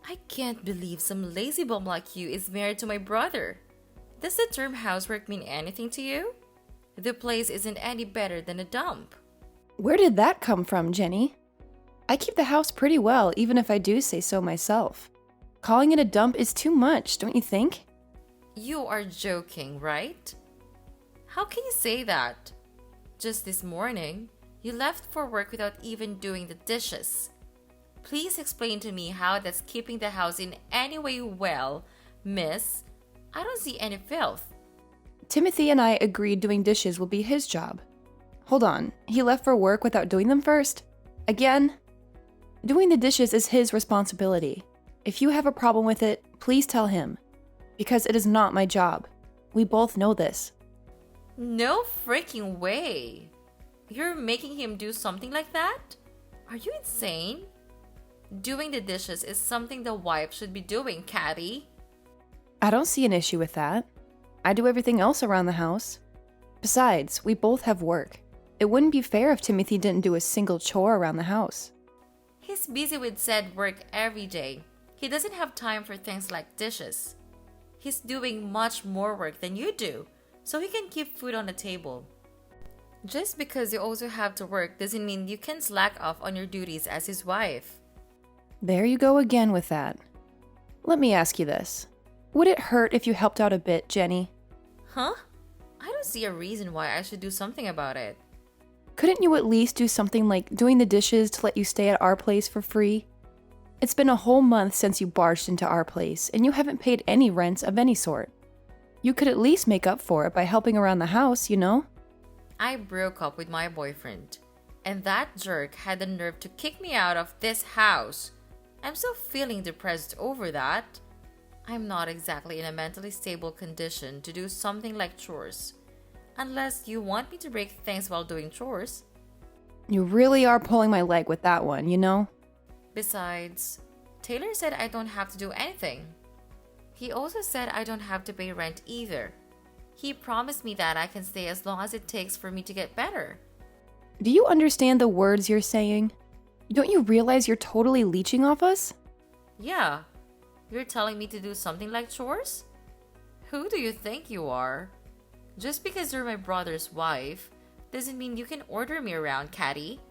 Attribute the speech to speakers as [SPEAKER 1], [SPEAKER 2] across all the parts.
[SPEAKER 1] I can't believe some lazy bum like you is married to my brother. Does the term housework mean anything to you? The place isn't any better than a dump.
[SPEAKER 2] Where did that come from, Jenny? I keep the house pretty well, even if I do say so myself. Calling it a dump is too much, don't you think?
[SPEAKER 1] You are joking, right? How can you say that? Just this morning, you left for work without even doing the dishes. Please explain to me how that's keeping the house in any way well, miss. I don't see any filth.
[SPEAKER 2] Timothy and I agreed doing dishes will be his job. Hold on, he left for work without doing them first? Again? Doing the dishes is his responsibility. If you have a problem with it, please tell him. Because it is not my job. We both know this.
[SPEAKER 1] No freaking way. You're making him do something like that? Are you insane? Doing the dishes is something the wife should be doing, Catty.
[SPEAKER 2] I don't see an issue with that. I do everything else around the house. Besides, we both have work. It wouldn't be fair if Timothy didn't do a single chore around the house.
[SPEAKER 1] He's busy with said work every day. He doesn't have time for things like dishes. He's doing much more work than you do, so he can keep food on the table. Just because you also have to work doesn't mean you can slack off on your duties as his wife.
[SPEAKER 2] There you go again with that. Let me ask you this. Would it hurt if you helped out a bit, Jenny?
[SPEAKER 1] Huh? I don't see a reason why I should do something about it.
[SPEAKER 2] Couldn't you at least do something like doing the dishes to let you stay at our place for free? It's been a whole month since you barged into our place, and you haven't paid any rent of any sort. You could at least make up for it by helping around the house, you know?
[SPEAKER 1] I broke up with my boyfriend, and that jerk had the nerve to kick me out of this house. I'm still feeling depressed over that. I'm not exactly in a mentally stable condition to do something like chores. Unless you want me to break things while doing chores.
[SPEAKER 2] You really are pulling my leg with that one, you know?
[SPEAKER 1] Besides, Taylor said I don't have to do anything. He also said I don't have to pay rent either. He promised me that I can stay as long as it takes for me to get better.
[SPEAKER 2] Do you understand the words you're saying? Don't you realize you're totally leeching off us?
[SPEAKER 1] Yeah, you're telling me to do something like chores? Who do you think you are? Just because you're my brother's wife doesn't mean you can order me around, Catty.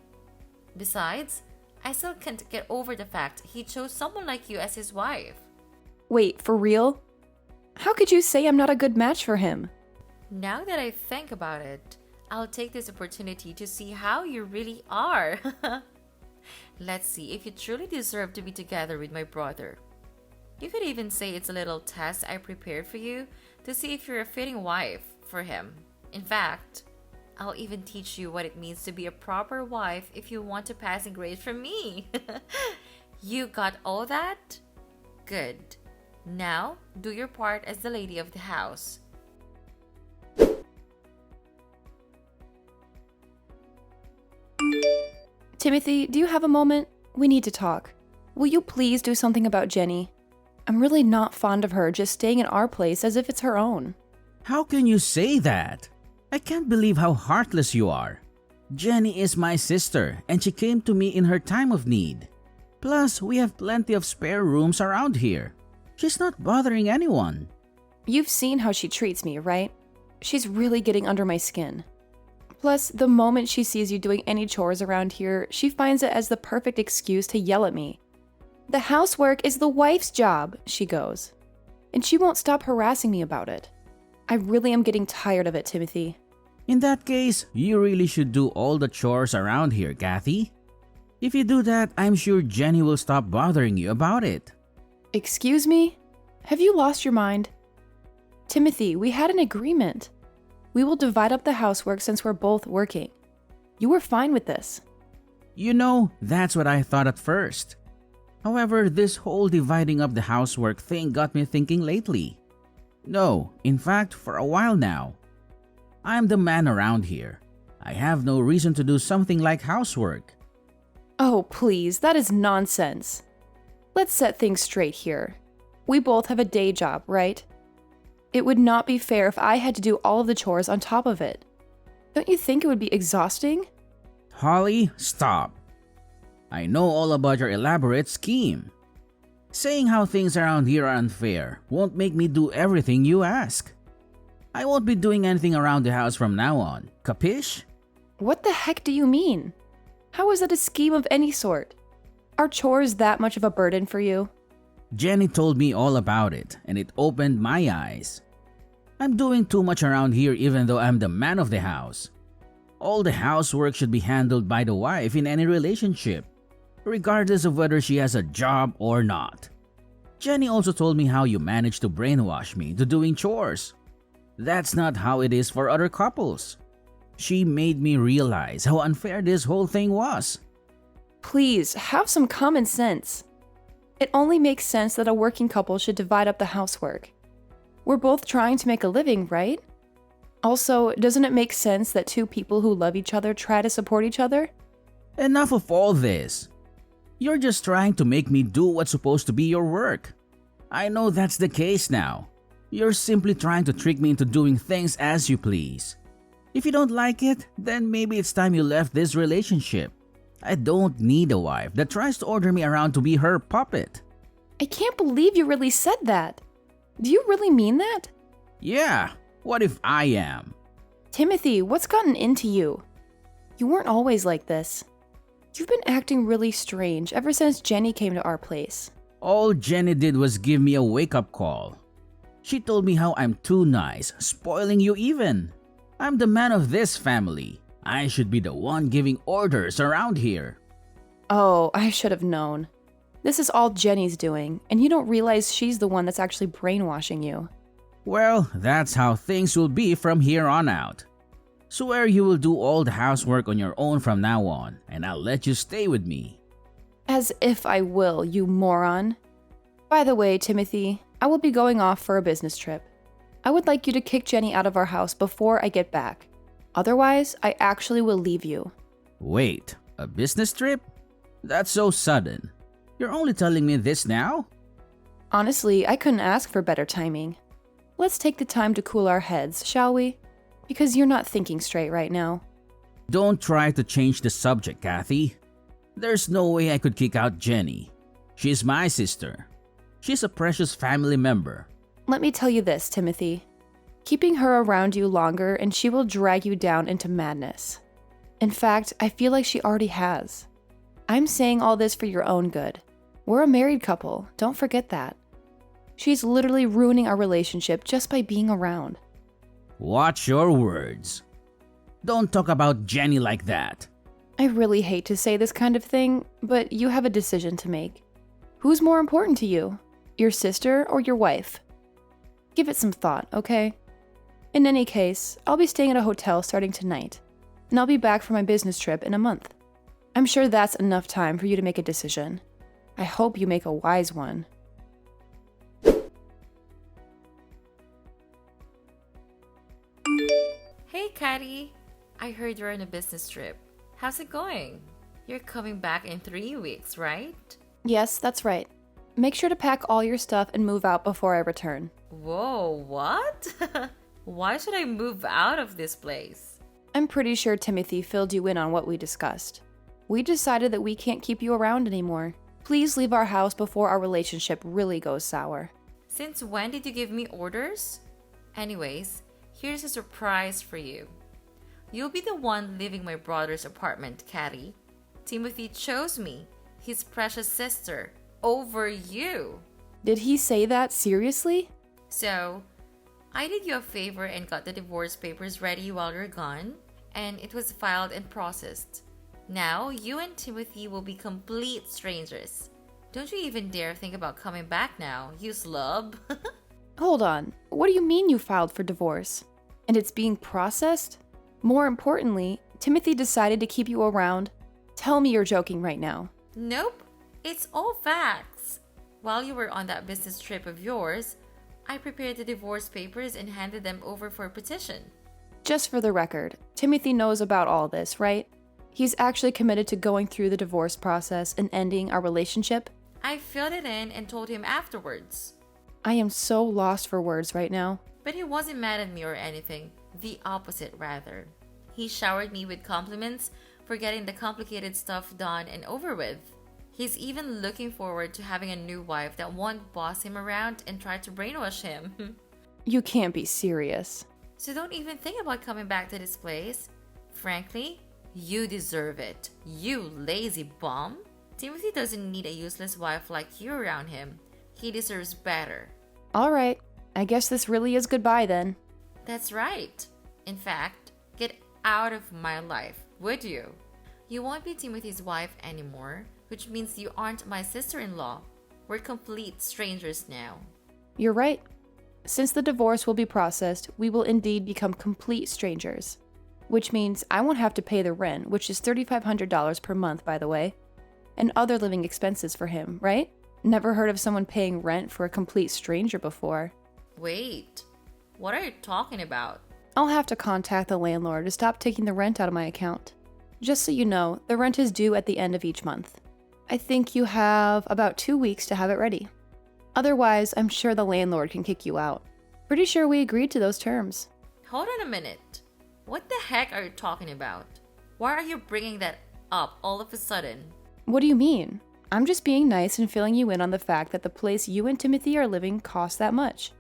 [SPEAKER 1] Besides, I still can't get over the fact he chose someone like you as his wife.
[SPEAKER 2] Wait, for real? How could you say I'm not a good match for him?
[SPEAKER 1] Now that I think about it, I'll take this opportunity to see how you really are. Let's see if you truly deserve to be together with my brother. You could even say it's a little test I prepared for you to see if you're a fitting wife for him. In fact, I'll even teach you what it means to be a proper wife if you want a passing grade from me. You got all that? Good. Now, do your part as the lady of the house.
[SPEAKER 2] Timothy, do you have a moment? We need to talk. Will you please do something about Jenny? I'm really not fond of her just staying in our place as if it's her own.
[SPEAKER 3] How can you say that? I can't believe how heartless you are. Jenny is my sister and she came to me in her time of need. Plus, we have plenty of spare rooms around here. She's not bothering anyone.
[SPEAKER 2] You've seen how she treats me, right? She's really getting under my skin. Plus, the moment she sees you doing any chores around here, she finds it as the perfect excuse to yell at me. The housework is the wife's job, she goes. And she won't stop harassing me about it. I really am getting tired of it, Timothy.
[SPEAKER 3] In that case, you really should do all the chores around here, Kathy. If you do that, I'm sure Jenny will stop bothering you about it.
[SPEAKER 2] Excuse me? Have you lost your mind? Timothy, we had an agreement. We will divide up the housework since we're both working. You were fine with this.
[SPEAKER 3] You know, that's what I thought at first. However, this whole dividing up the housework thing got me thinking lately. No, in fact, for a while now. I'm the man around here. I have no reason to do something like housework.
[SPEAKER 2] Oh, please, that is nonsense. Let's set things straight here. We both have a day job, right? It would not be fair if I had to do all of the chores on top of it. Don't you think it would be exhausting?
[SPEAKER 3] Holly, stop. I know all about your elaborate scheme. Saying how things around here are unfair won't make me do everything you ask. I won't be doing anything around the house from now on, capish?
[SPEAKER 2] What the heck do you mean? How is that a scheme of any sort? Are chores that much of a burden for you?
[SPEAKER 3] Jenny told me all about it, and it opened my eyes. I'm doing too much around here even though I'm the man of the house. All the housework should be handled by the wife in any relationship, regardless of whether she has a job or not. Jenny also told me how you managed to brainwash me into doing chores. That's not how it is for other couples. She made me realize how unfair this whole thing was.
[SPEAKER 2] Please, have some common sense. It only makes sense that a working couple should divide up the housework. We're both trying to make a living, right? Also, doesn't it make sense that two people who love each other try to support each other?
[SPEAKER 3] Enough of all this. You're just trying to make me do what's supposed to be your work. I know that's the case now. You're simply trying to trick me into doing things as you please. If you don't like it, then maybe it's time you left this relationship. I don't need a wife that tries to order me around to be her puppet.
[SPEAKER 2] I can't believe you really said that. Do you really mean that?
[SPEAKER 3] Yeah, what if I am?
[SPEAKER 2] Timothy, what's gotten into you? You weren't always like this. You've been acting really strange ever since Jenny came to our place.
[SPEAKER 3] All Jenny did was give me a wake-up call. She told me how I'm too nice, spoiling you even. I'm the man of this family. I should be the one giving orders around here.
[SPEAKER 2] Oh, I should have known. This is all Jenny's doing, and you don't realize she's the one that's actually brainwashing you.
[SPEAKER 3] Well, that's how things will be from here on out. Swear you will do all the housework on your own from now on, and I'll let you stay with me.
[SPEAKER 2] As if I will, you moron. By the way, Timothy, I will be going off for a business trip. I would like you to kick Jenny out of our house before I get back. Otherwise, I actually will leave you.
[SPEAKER 3] Wait, a business trip? That's so sudden. You're only telling me this now?
[SPEAKER 2] Honestly, I couldn't ask for better timing. Let's take the time to cool our heads, shall we? Because you're not thinking straight right now.
[SPEAKER 3] Don't try to change the subject, Kathy. There's no way I could kick out Jenny. She's my sister. She's a precious family member.
[SPEAKER 2] Let me tell you this, Timothy. Keeping her around you longer and she will drag you down into madness. In fact, I feel like she already has. I'm saying all this for your own good. We're a married couple, don't forget that. She's literally ruining our relationship just by being around.
[SPEAKER 3] Watch your words. Don't talk about Jenny like that.
[SPEAKER 2] I really hate to say this kind of thing, but you have a decision to make. Who's more important to you? Your sister or your wife? Give it some thought, okay? In any case, I'll be staying at a hotel starting tonight, and I'll be back for my business trip in a month. I'm sure that's enough time for you to make a decision. I hope you make a wise one.
[SPEAKER 1] Hey, Caddy. I heard you're on a business trip. How's it going? You're coming back in 3 weeks, right?
[SPEAKER 2] Yes, that's right. Make sure to pack all your stuff and move out before I return.
[SPEAKER 1] Whoa, what? Why should I move out of this place?
[SPEAKER 2] I'm pretty sure Timothy filled you in on what we discussed. We decided that we can't keep you around anymore. Please leave our house before our relationship really goes sour.
[SPEAKER 1] Since when did you give me orders? Anyways, here's a surprise for you. You'll be the one leaving my brother's apartment, Caddy. Timothy chose me, his precious sister, over you.
[SPEAKER 2] Did he say that seriously?
[SPEAKER 1] So, I did you a favor and got the divorce papers ready while you're gone, and it was filed and processed. Now, you and Timothy will be complete strangers. Don't you even dare think about coming back now, you slub.
[SPEAKER 2] Hold on. What do you mean you filed for divorce? And it's being processed? More importantly, Timothy decided to keep you around. Tell me you're joking right now.
[SPEAKER 1] Nope, it's all facts. While you were on that business trip of yours, I prepared the divorce papers and handed them over for a petition.
[SPEAKER 2] Just for the record, Timothy knows about all this, right? He's actually committed to going through the divorce process and ending our relationship?
[SPEAKER 1] I filled it in and told him afterwards.
[SPEAKER 2] I am so lost for words right now.
[SPEAKER 1] But he wasn't mad at me or anything. The opposite, rather. He showered me with compliments for getting the complicated stuff done and over with. He's even looking forward to having a new wife that won't boss him around and try to brainwash him.
[SPEAKER 2] You can't be serious.
[SPEAKER 1] So don't even think about coming back to this place. Frankly, you deserve it. You lazy bum. Timothy doesn't need a useless wife like you around him. He deserves better.
[SPEAKER 2] All right, I guess this really is goodbye then.
[SPEAKER 1] That's right. In fact, get out of my life, would you? You won't be Timothy's wife anymore, which means you aren't my sister-in-law. We're complete strangers now.
[SPEAKER 2] You're right. Since the divorce will be processed, we will indeed become complete strangers. Which means I won't have to pay the rent, which is $3,500 per month, by the way, and other living expenses for him, right? Never heard of someone paying rent for a complete stranger before.
[SPEAKER 1] Wait, what are you talking about?
[SPEAKER 2] I'll have to contact the landlord to stop taking the rent out of my account. Just so you know, the rent is due at the end of each month. I think you have about 2 weeks to have it ready. Otherwise, I'm sure the landlord can kick you out. Pretty sure we agreed to those terms.
[SPEAKER 1] Hold on a minute. What the heck are you talking about? Why are you bringing that up all of a sudden?
[SPEAKER 2] What do you mean? I'm just being nice and filling you in on the fact that the place you and Timothy are living costs that much.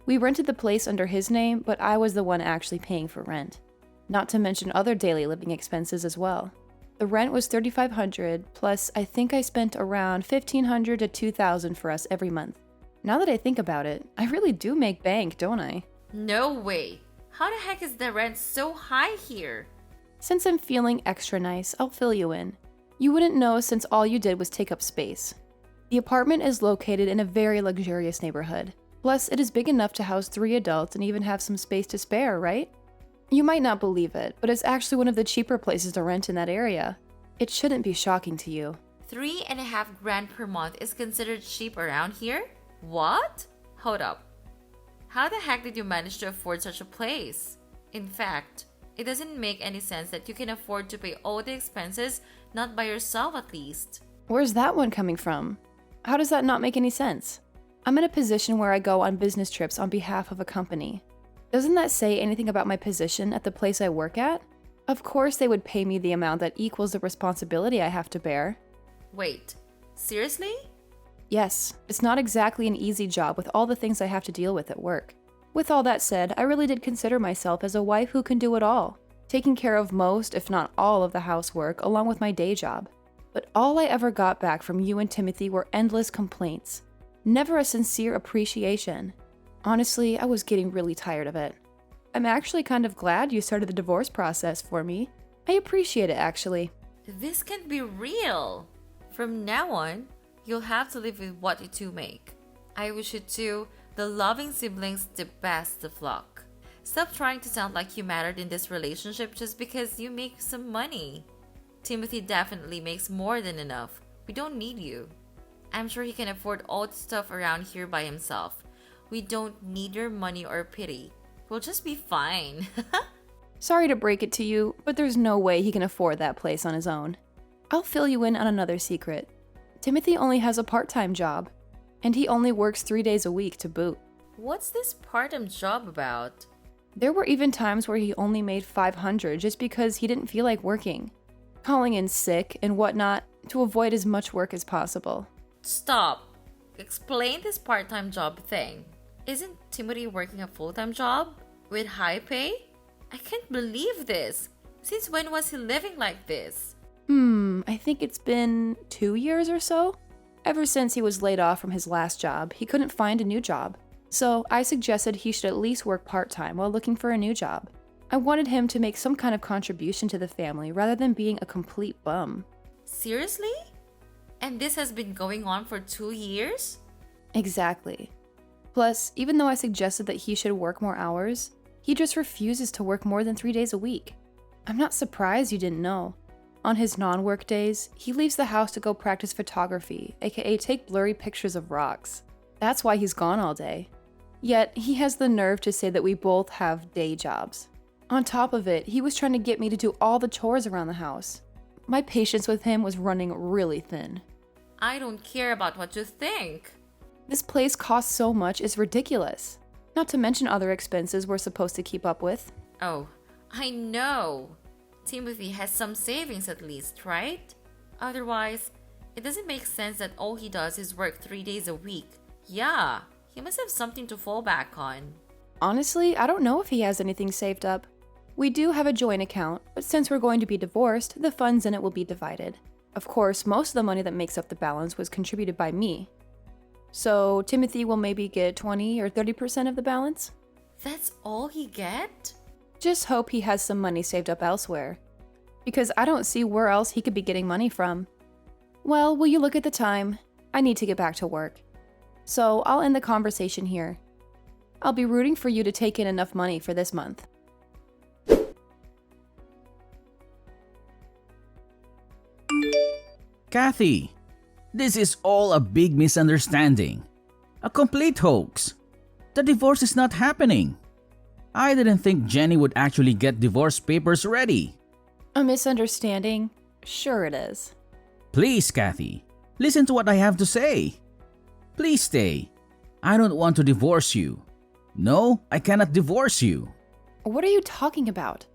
[SPEAKER 2] We rented the place under his name, but I was the one actually paying for rent. Not to mention other daily living expenses as well. The rent was $3,500, plus I think I spent around $1,500 to $2,000 for us every month. Now that I think about it, I really do make bank, don't I?
[SPEAKER 1] No way. How the heck is the rent so high here?
[SPEAKER 2] Since I'm feeling extra nice, I'll fill you in. You wouldn't know since all you did was take up space. The apartment is located in a very luxurious neighborhood. Plus, it is big enough to house 3 adults and even have some space to spare, right? You might not believe it, but it's actually one of the cheaper places to rent in that area. It shouldn't be shocking to you.
[SPEAKER 1] 3.5 grand per month is considered cheap around here? What? Hold up. How the heck did you manage to afford such a place? In fact, it doesn't make any sense that you can afford to pay all the expenses not by yourself at least.
[SPEAKER 2] Where's that one coming from? How does that not make any sense? I'm in a position where I go on business trips on behalf of a company. Doesn't that say anything about my position at the place I work at? Of course they would pay me the amount that equals the responsibility I have to bear.
[SPEAKER 1] Wait, seriously?
[SPEAKER 2] Yes, it's not exactly an easy job with all the things I have to deal with at work. With all that said, I really did consider myself as a wife who can do it all, taking care of most, if not all, of the housework along with my day job. But all I ever got back from you and Timothy were endless complaints. Never a sincere appreciation. Honestly, I was getting really tired of it. I'm actually kind of glad you started the divorce process for me. I appreciate it, actually.
[SPEAKER 1] This can't be real. From now on, you'll have to live with what you two make. I wish you two, the loving siblings, the best of luck. Stop trying to sound like you mattered in this relationship just because you make some money. Timothy definitely makes more than enough. We don't need you. I'm sure he can afford all the stuff around here by himself. We don't need your money or pity. We'll just be fine.
[SPEAKER 2] Sorry to break it to you, but there's no way he can afford that place on his own. I'll fill you in on another secret. Timothy only has a part-time job, and he only works 3 days a week to boot.
[SPEAKER 1] What's this part-time job about?
[SPEAKER 2] There were even times where he only made $500 just because he didn't feel like working, calling in sick and whatnot to avoid as much work as possible.
[SPEAKER 1] Stop. Explain this part-time job thing. Isn't Timothy working a full-time job with high pay? I can't believe this. Since when was he living like this?
[SPEAKER 2] I think it's been 2 years or so. Ever since he was laid off from his last job, he couldn't find a new job. So I suggested he should at least work part-time while looking for a new job. I wanted him to make some kind of contribution to the family rather than being a complete bum.
[SPEAKER 1] Seriously? And this has been going on for 2 years?
[SPEAKER 2] Exactly. Plus, even though I suggested that he should work more hours, he just refuses to work more than 3 days a week. I'm not surprised you didn't know. On his non-work days, he leaves the house to go practice photography, aka take blurry pictures of rocks. That's why he's gone all day. Yet, he has the nerve to say that we both have day jobs. On top of it, he was trying to get me to do all the chores around the house. My patience with him was running really thin.
[SPEAKER 1] I don't care about what you think.
[SPEAKER 2] This place costs so much, it's ridiculous. Not to mention other expenses we're supposed to keep up with.
[SPEAKER 1] Oh, I know. Timothy has some savings at least, right? Otherwise, It doesn't make sense that all he does is work 3 days a week. Yeah, he must have something to fall back on.
[SPEAKER 2] Honestly, I don't know if he has anything saved up. We do have a joint account, but since we're going to be divorced, the funds in it will be divided. Of course, most of the money that makes up the balance was contributed by me. So Timothy will maybe get 20 or 30% of the balance?
[SPEAKER 1] That's all he get?
[SPEAKER 2] Just hope he has some money saved up elsewhere. Because I don't see where else he could be getting money from. Well, will you look at the time? I need to get back to work. So I'll end the conversation here. I'll be rooting for you to take in enough money for this month.
[SPEAKER 3] Kathy, this is all a big misunderstanding. A complete hoax. The divorce is not happening. I didn't think Jenny would actually get divorce papers ready.
[SPEAKER 2] A misunderstanding? Sure it is.
[SPEAKER 3] Please, Kathy, listen to what I have to say. Please stay. I don't want to divorce you. No, I cannot divorce you.
[SPEAKER 2] What are you talking about?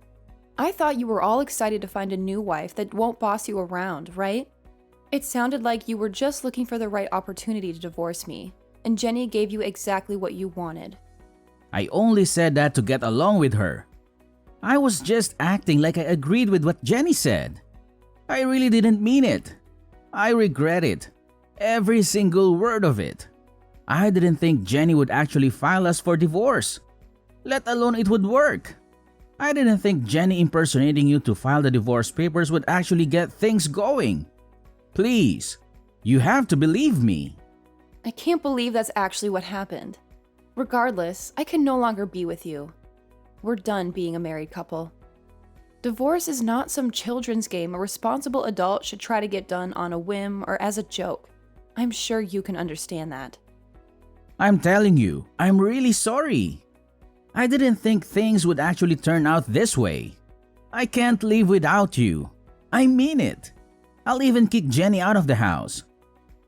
[SPEAKER 2] I thought you were all excited to find a new wife that won't boss you around, right? It sounded like you were just looking for the right opportunity to divorce me, and Jenny gave you exactly what you wanted.
[SPEAKER 3] I only said that to get along with her. I was just acting like I agreed with what Jenny said. I really didn't mean it. I regret it. Every single word of it. I didn't think Jenny would actually file us for divorce, let alone it would work. I didn't think Jenny impersonating you to file the divorce papers would actually get things going. Please, you have to believe me.
[SPEAKER 2] I can't believe that's actually what happened. Regardless, I can no longer be with you. We're done being a married couple. Divorce is not some children's game a responsible adult should try to get done on a whim or as a joke. I'm sure you can understand that.
[SPEAKER 3] I'm telling you, I'm really sorry. I didn't think things would actually turn out this way. I can't live without you. I mean it. I'll even kick Jenny out of the house.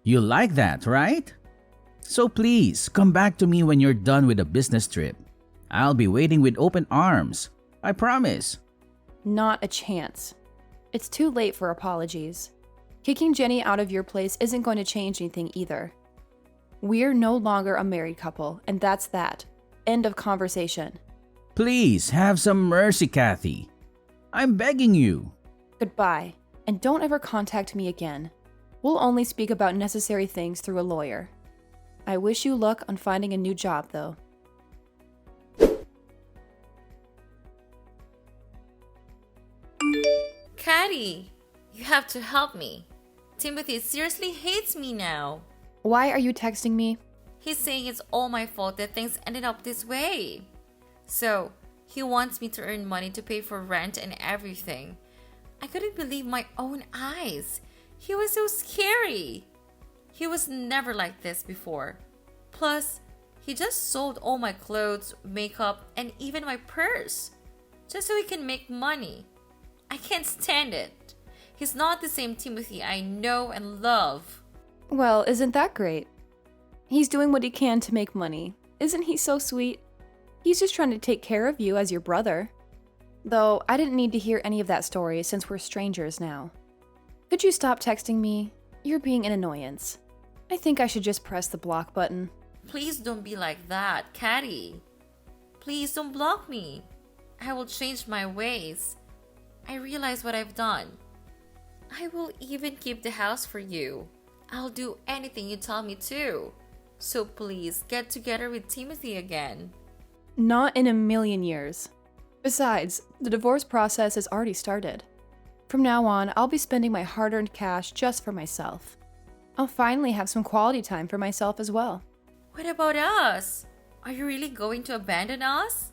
[SPEAKER 3] You like that, right? So please, come back to me when you're done with the business trip. I'll be waiting with open arms. I promise.
[SPEAKER 2] Not a chance. It's too late for apologies. Kicking Jenny out of your place isn't going to change anything either. We're no longer a married couple, and that's that. End of conversation.
[SPEAKER 3] Please, have some mercy, Kathy. I'm begging you.
[SPEAKER 2] Goodbye, and don't ever contact me again. We'll only speak about necessary things through a lawyer. I wish you luck on finding a new job, though.
[SPEAKER 1] Caddy, you have to help me. Timothy seriously hates me now.
[SPEAKER 2] Why are you texting me?
[SPEAKER 1] He's saying it's all my fault that things ended up this way. So, he wants me to earn money to pay for rent and everything. I couldn't believe my own eyes. He was so scary. He was never like this before. Plus, he just sold all my clothes, makeup, and even my purse. Just so he can make money. I can't stand it. He's not the same Timothy I know and love.
[SPEAKER 2] Well, isn't that great? He's doing what he can to make money. Isn't he so sweet? He's just trying to take care of you as your brother. Though, I didn't need to hear any of that story since we're strangers now. Could you stop texting me? You're being an annoyance. I think I should just press the block button.
[SPEAKER 1] Please don't be like that, Caddy. Please don't block me. I will change my ways. I realize what I've done. I will even keep the house for you. I'll do anything you tell me to. So please, get together with Timothy again.
[SPEAKER 2] Not in a million years. Besides, the divorce process has already started. From now on, I'll be spending my hard-earned cash just for myself. I'll finally have some quality time for myself as well.
[SPEAKER 1] What about us? Are you really going to abandon us?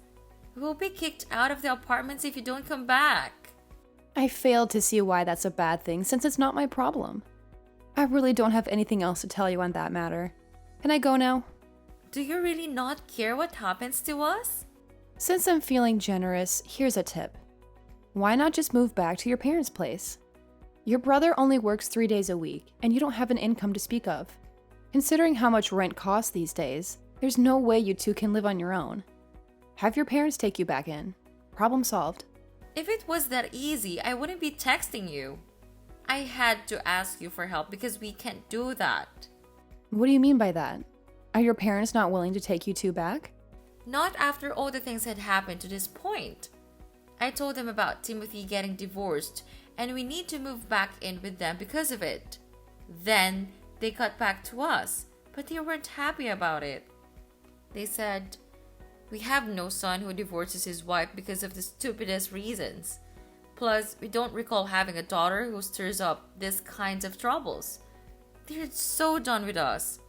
[SPEAKER 1] We'll be kicked out of the apartments if you don't come back.
[SPEAKER 2] I failed to see why that's a bad thing since it's not my problem. I really don't have anything else to tell you on that matter. Can I go now?
[SPEAKER 1] Do you really not care what happens to us?
[SPEAKER 2] Since I'm feeling generous, here's a tip. Why not just move back to your parents' place? Your brother only works 3 days a week, and you don't have an income to speak of. Considering how much rent costs these days, there's no way you two can live on your own. Have your parents take you back in. Problem solved.
[SPEAKER 1] If it was that easy, I wouldn't be texting you. I had to ask you for help because we can't do that.
[SPEAKER 2] What do you mean by that? Are your parents not willing to take you two back?
[SPEAKER 1] Not after all the things had happened to this point. I told them about Timothy getting divorced and we need to move back in with them because of it. Then they got back to us, but they weren't happy about it. They said, "We have no son who divorces his wife because of the stupidest reasons. Plus, we don't recall having a daughter who stirs up these kinds of troubles. They're so done with us.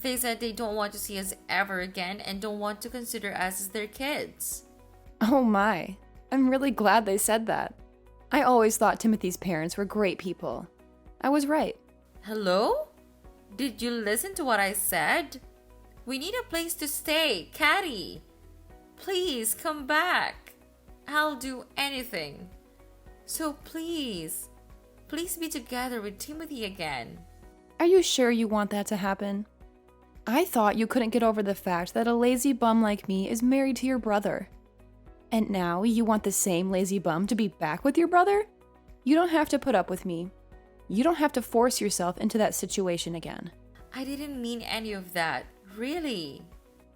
[SPEAKER 1] They said they don't want to see us ever again and don't want to consider us as their kids."
[SPEAKER 2] Oh my, I'm really glad they said that. I always thought Timothy's parents were great people. I was right.
[SPEAKER 1] Hello? Did you listen to what I said? We need a place to stay, Caddy. Please come back. I'll do anything. So please be together with Timothy again.
[SPEAKER 2] Are you sure you want that to happen? I thought you couldn't get over the fact that a lazy bum like me is married to your brother. And now you want the same lazy bum to be back with your brother? You don't have to put up with me. You don't have to force yourself into that situation again.
[SPEAKER 1] I didn't mean any of that, really.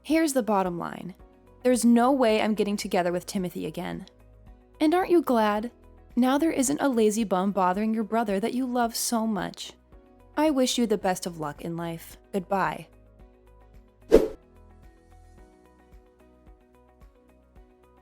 [SPEAKER 2] Here's the bottom line. There's no way I'm getting together with Timothy again. And aren't you glad? Now there isn't a lazy bum bothering your brother that you love so much. I wish you the best of luck in life. Goodbye.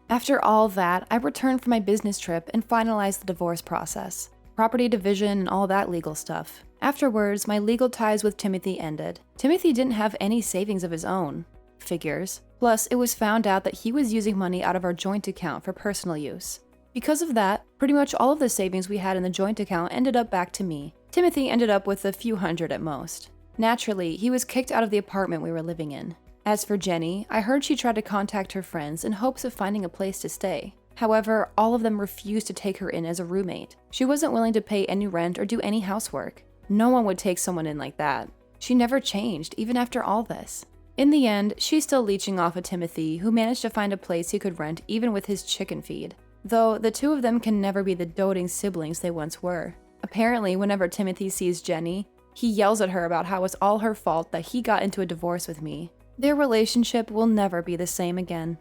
[SPEAKER 2] After all that, I returned from my business trip and finalized the divorce process. Property division and all that legal stuff. Afterwards, my legal ties with Timothy ended. Timothy didn't have any savings of his own. Figures. Plus, it was found out that he was using money out of our joint account for personal use. Because of that, pretty much all of the savings we had in the joint account ended up back to me. Timothy ended up with a few hundred at most. Naturally, he was kicked out of the apartment we were living in. As for Jenny, I heard she tried to contact her friends in hopes of finding a place to stay. However, all of them refused to take her in as a roommate. She wasn't willing to pay any rent or do any housework. No one would take someone in like that. She never changed, even after all this. In the end, she's still leeching off of Timothy, who managed to find a place he could rent even with his chicken feed. Though, the two of them can never be the doting siblings they once were. Apparently, whenever Timothy sees Jenny, he yells at her about how it's all her fault that he got into a divorce with me. Their relationship will never be the same again.